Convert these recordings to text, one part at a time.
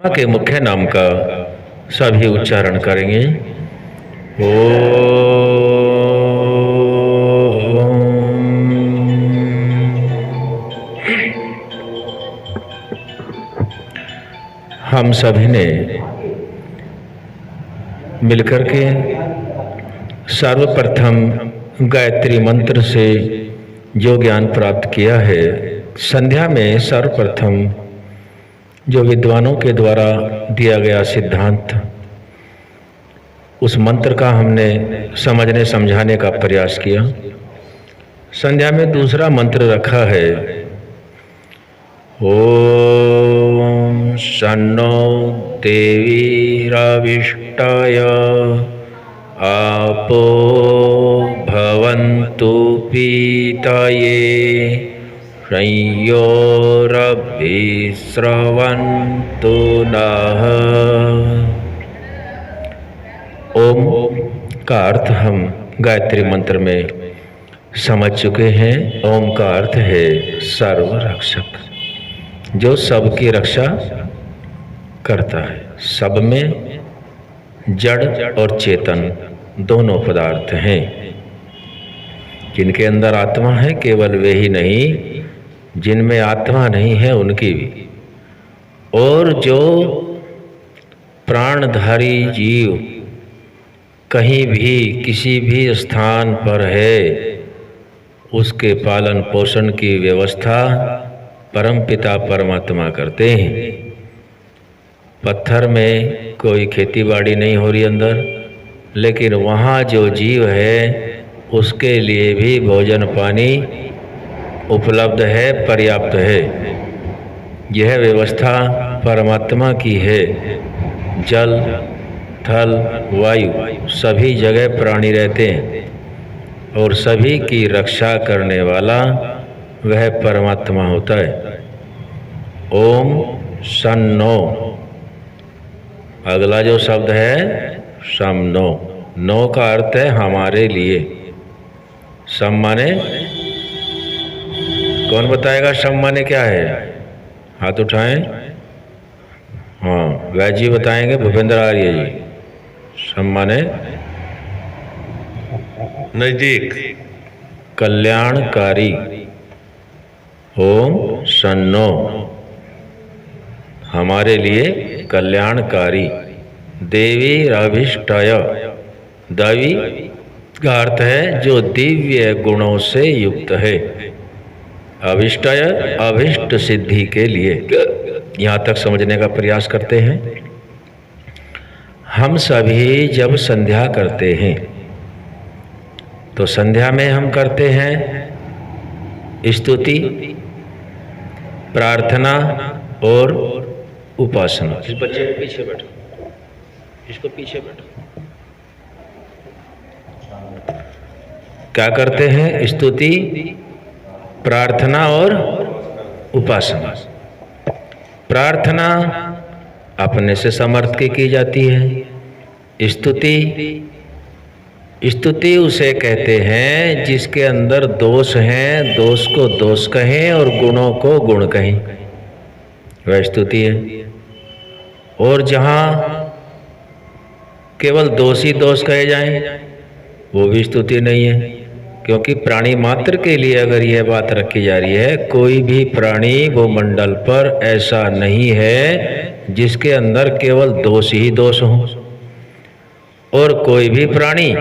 माँ के मुख्य नाम का सभी उच्चारण करेंगे। हम सभी ने मिलकर के सर्वप्रथम गायत्री मंत्र से जो ज्ञान प्राप्त किया है, संध्या में सर्वप्रथम जो विद्वानों के द्वारा दिया गया सिद्धांत, उस मंत्र का हमने समझने समझाने का प्रयास किया। संध्या में दूसरा मंत्र रखा है, ओम शन्नो देवीरविष्टाय आपो भवन्तु पीताये संयोरभिस्रवन्तु नः। ओम का अर्थ हम गायत्री मंत्र में समझ चुके हैं। ओम का अर्थ है सर्वरक्षक, जो सबकी रक्षा करता है। सब में जड़ और चेतन दोनों पदार्थ हैं। जिनके अंदर आत्मा है केवल वे ही नहीं, जिनमें आत्मा नहीं है उनकी भी। और जो प्राणधारी जीव कहीं भी किसी भी स्थान पर है, उसके पालन पोषण की व्यवस्था परमपिता परमात्मा करते हैं। पत्थर में कोई खेती बाड़ी नहीं हो रही अंदर, लेकिन वहाँ जो जीव है उसके लिए भी भोजन पानी उपलब्ध है, पर्याप्त है। यह व्यवस्था परमात्मा की है। जल थल वायु सभी जगह प्राणी रहते हैं और सभी की रक्षा करने वाला वह परमात्मा होता है। ओम सन्नो, अगला जो शब्द है समनो। नो का अर्थ है हमारे लिए। सम माने, कौन बताएगा सम माने क्या है? हाथ उठाएं। हाँ, वैद्य जी बताएंगे, भूपेंद्र आर्य जी। सम माने नजदीक, कल्याणकारी। ओम सन्नो, हमारे लिए कल्याणकारी। देवी अभिष्टाय, देवी का अर्थ है जो दिव्य गुणों से युक्त है। अभिष्टाय, अभिष्ट सिद्धि के लिए। यहाँ तक समझने का प्रयास करते हैं। हम सभी जब संध्या करते हैं तो संध्या में हम करते हैं स्तुति, प्रार्थना और उपासना। इस बच्चे को पीछे बैठो, इसको पीछे बैठो। क्या करते हैं? स्तुति, प्रार्थना और उपासना। प्रार्थना अपने से समर्थ की जाती है। स्तुति उसे कहते हैं जिसके अंदर दोष हैं, दोष को दोष कहें और गुणों को गुण कहें, वह स्तुति है। और जहाँ केवल दोष ही दोष कहे जाएं, वो भी स्तुति नहीं है। क्योंकि प्राणी मात्र के लिए अगर यह बात रखी जा रही है, कोई भी प्राणी भूमंडल पर ऐसा नहीं है जिसके अंदर केवल दोष ही दोष हो, और कोई भी प्राणी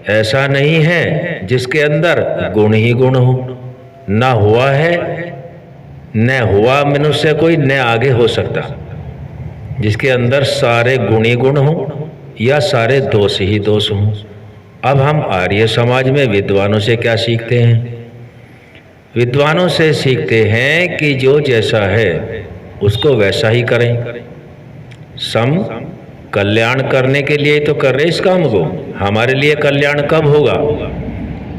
ऐसा नहीं है जिसके अंदर गुण ही गुण हो। न हुआ है न हुआ मनुष्य कोई, न आगे हो सकता, जिसके अंदर सारे गुण ही गुण हो या सारे दोष ही दोष हो। अब हम आर्य समाज में विद्वानों से क्या सीखते हैं? विद्वानों से सीखते हैं कि जो जैसा है उसको वैसा ही करें। सम कल्याण करने के लिए तो कर रहे इस काम को। हमारे लिए कल्याण कब होगा?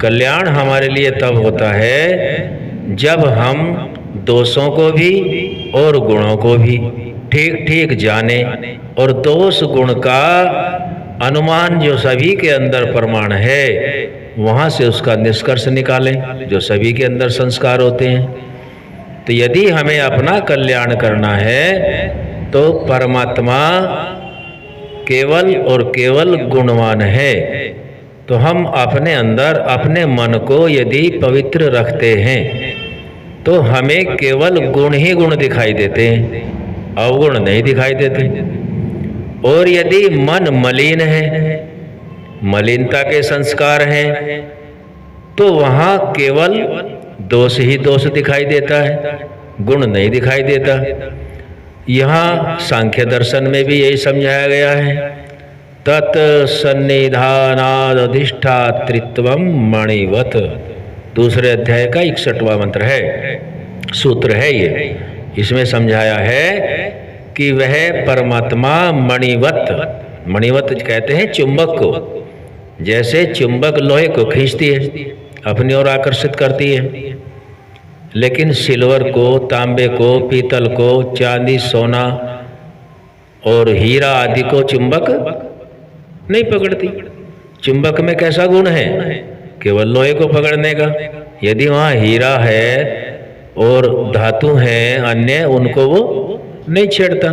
कल्याण हमारे लिए तब होता है जब हम दोषों को भी और गुणों को भी ठीक ठीक जाने, और दोष गुण का अनुमान जो सभी के अंदर प्रमाण है वहाँ से उसका निष्कर्ष निकालें, जो सभी के अंदर संस्कार होते हैं। तो यदि हमें अपना कल्याण करना है तो परमात्मा केवल और केवल गुणवान है। तो हम अपने अंदर अपने मन को यदि पवित्र रखते हैं तो हमें केवल गुण ही गुण दिखाई देते हैं, अवगुण नहीं दिखाई देते। और यदि मन मलिन है, मलिनता के संस्कार हैं, तो वहाँ केवल दोष ही दोष दिखाई देता है, गुण नहीं दिखाई देता। यहाँ सांख्य दर्शन में भी यही समझाया गया है, तत् सन्निधानादधिष्ठातृत्वम मणिवत। दूसरे अध्याय का 61वां मंत्र है, सूत्र है ये। इसमें समझाया है कि वह परमात्मा मणिवत, मणिवत कहते हैं चुंबक को। जैसे चुंबक लोहे को खींचती है, अपनी ओर आकर्षित करती है, लेकिन सिल्वर को, तांबे को, पीतल को, चांदी, सोना और हीरा आदि को चुंबक नहीं पकड़ती। चुंबक में कैसा गुण है? केवल लोहे को पकड़ने का। यदि वहाँ हीरा है और धातु है अन्य, उनको वो नहीं छेड़ता।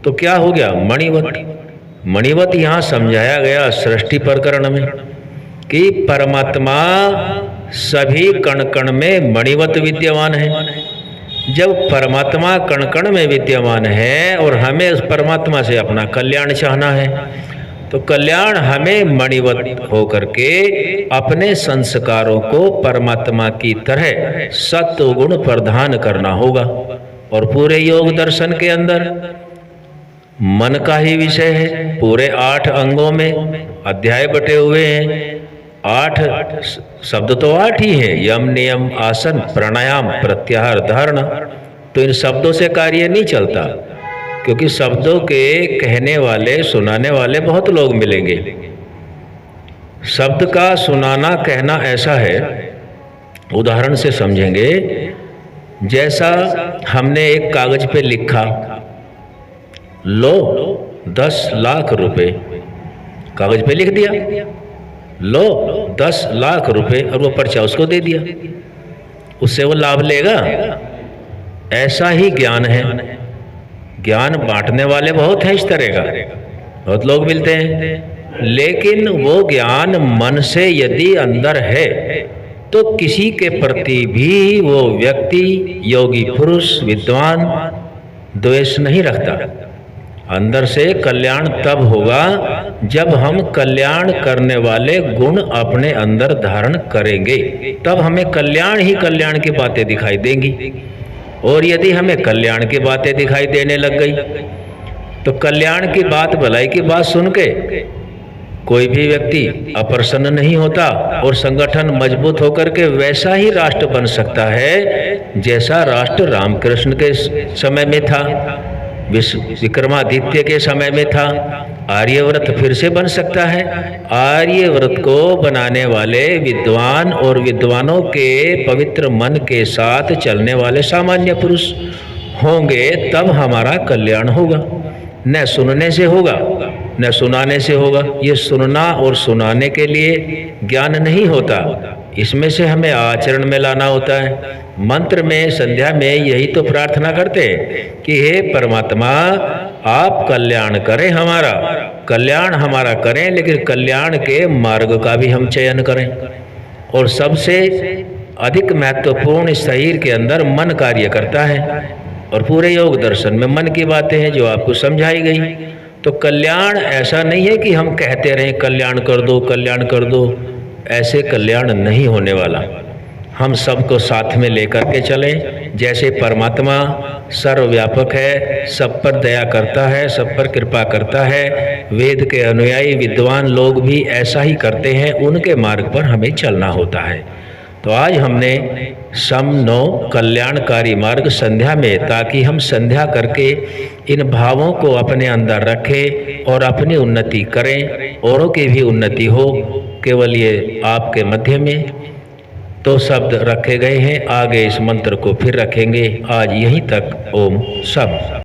तो क्या हो गया? मणिवत। मणिवत यहाँ समझाया गया सृष्टि प्रकरण में कि परमात्मा सभी कण कण में मणिवत विद्यमान है। जब परमात्मा कण कण में विद्यमान है और हमें उस परमात्मा से अपना कल्याण चाहना है, तो कल्याण हमें मणिवत होकर के अपने संस्कारों को परमात्मा की तरह सत्व गुण प्रदान करना होगा। और पूरे योग दर्शन के अंदर मन का ही विषय है। पूरे 8 अंगों में अध्याय बटे हुए हैं। 8 शब्द तो 8 ही है, यम, नियम, आसन, प्राणायाम, प्रत्याहार, धारणा। तो इन शब्दों से कार्य नहीं चलता, क्योंकि शब्दों के कहने वाले, सुनाने वाले बहुत लोग मिलेंगे। शब्द का सुनाना, कहना ऐसा है, उदाहरण से समझेंगे। जैसा हमने एक कागज पे लिखा, लो 10 लाख रुपए, कागज पे लिख दिया, लो 10 लाख रुपए, और वो पर्चा उसको दे दिया, उससे वो लाभ लेगा? ऐसा ही ज्ञान है। ज्ञान बांटने वाले बहुत हैं, इस तरह का बहुत लोग मिलते हैं, लेकिन वो ज्ञान मन से यदि अंदर है तो किसी के प्रति भी वो व्यक्ति, योगी पुरुष, विद्वान द्वेष नहीं रखता। अंदर से कल्याण तब होगा जब हम कल्याण करने वाले गुण अपने अंदर धारण करेंगे, तब हमें कल्याण ही कल्याण की बातें दिखाई देंगी। और यदि हमें कल्याण की बातें दिखाई देने लग गई तो कल्याण की बात, भलाई की बात सुन के कोई भी व्यक्ति अप्रसन्न नहीं होता और संगठन मजबूत होकर के वैसा ही राष्ट्र बन सकता है जैसा राष्ट्र रामकृष्ण के समय में था, विक्रमादित्य के समय में था। आर्यव्रत फिर से बन सकता है। आर्यव्रत को बनाने वाले विद्वान और विद्वानों के पवित्र मन के साथ चलने वाले सामान्य पुरुष होंगे, तब हमारा कल्याण होगा। न सुनने से होगा, न सुनाने से होगा। ये सुनना और सुनाने के लिए ज्ञान नहीं होता, इसमें से हमें आचरण में लाना होता है। मंत्र में, संध्या में यही तो प्रार्थना करते हैं कि हे परमात्मा, आप कल्याण करें, हमारा कल्याण हमारा करें, लेकिन कल्याण के मार्ग का भी हम चयन करें। और सबसे अधिक महत्वपूर्ण इस शरीर के अंदर मन कार्य करता है, और पूरे योग दर्शन में मन की बातें हैं जो आपको समझाई गई। तो कल्याण ऐसा नहीं है कि हम कहते रहें कल्याण कर दो, कल्याण कर दो। ऐसे कल्याण नहीं होने वाला। हम सबको साथ में लेकर के चलें। जैसे परमात्मा सर्वव्यापक है, सब पर दया करता है, सब पर कृपा करता है, वेद के अनुयायी विद्वान लोग भी ऐसा ही करते हैं, उनके मार्ग पर हमें चलना होता है। तो आज हमने सम नो कल्याणकारी मार्ग संध्या में, ताकि हम संध्या करके इन भावों को अपने अंदर रखें और अपनी उन्नति करें, औरों की भी उन्नति हो। केवल ये आपके मध्य में तो शब्द रखे गए हैं, आगे इस मंत्र को फिर रखेंगे। आज यहीं तक। ओम सब।